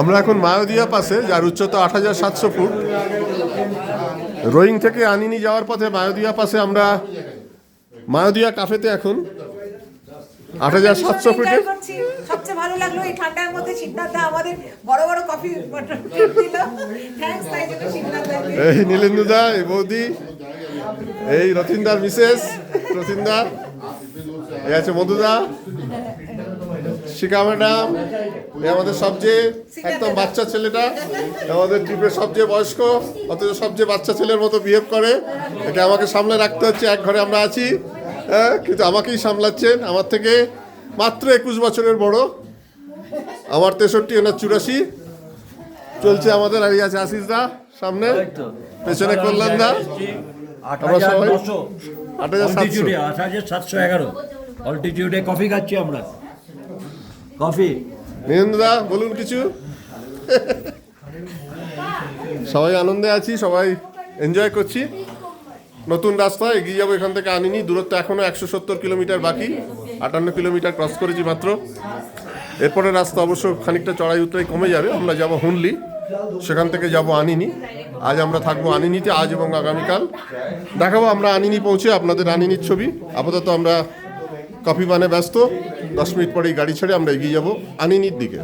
আমরা এখন মায়োদিয়া পাশে, যার উচ্চতা ৮৭০০ ফুট। রোয়িং থেকে আনিনি যাওয়ার পথে মায়োদিয়া পাশে আমরা মায়োদিয়া কাফেতে এখন ৮৭০০ ফুটে। সবচেয়ে ভালো লাগলো এই ঠান্ডার মধ্যে সিদ্ধার্থা আমাদের বড় বড় কফি দিল। থ্যাঙ্কস তাই জন্য সিদ্ধার্থকে। এই নীলেন্দুদা, এই বৌদি, এই রতিনদার মিসেস রতিনদা, এই আছে মধুদা, শিখা ম্যাডাম, এই আমাদের সবচেয়ে একদম বাচ্চা ছেলেটা, আমাদের ট্রিপের সবচেয়ে বয়স্ক, অথচ সবচেয়ে বাচ্চা ছেলের মতো বিহেভ করে। একে আমাকে সামলে রাখতে হচ্ছে, এক ঘরে আমরা আছি, হ্যাঁ, কিন্তু আমাকেই সামলাচ্ছেন। আমার থেকে মাত্র ২১ বছরের বড়, আমার ৬৩, ওনার ৮৪ চলছে আমাদের। আর এই আছে আশিস দা সামনে, পেছনে কল্যাণ দা। আমরা সবাই ৮৭১১ অল্টিটিউডে কফি খাচ্ছি আমরা। কফি নীলেন্দুদা বলুন কিছু। সবাই আনন্দে আছি, সবাই এনজয় করছি। নতুন রাস্তা এগিয়ে যাবো এখান থেকে আনিনি। দূরত্ব এখনও ১৭০ কিলোমিটার বাকি, ৫৮ কিলোমিটার ক্রস করেছি মাত্র। এরপরে রাস্তা অবশ্য খানিকটা চড়াই উতরাই কমে যাবে। আমরা যাব হুনলি, সেখান থেকে যাব আনিনি। আজ আমরা থাকবো আনিনিতে, আজ এবং আগামীকাল দেখাবো আমরা আনিনি পৌঁছে আপনাদের আনিনির ছবি। আপাতত আমরা কফি পানে ব্যস্ত। ১০ মিনিট পরেই গাড়ি ছেড়ে আমরা এগিয়ে যাব আনিনির দিকে।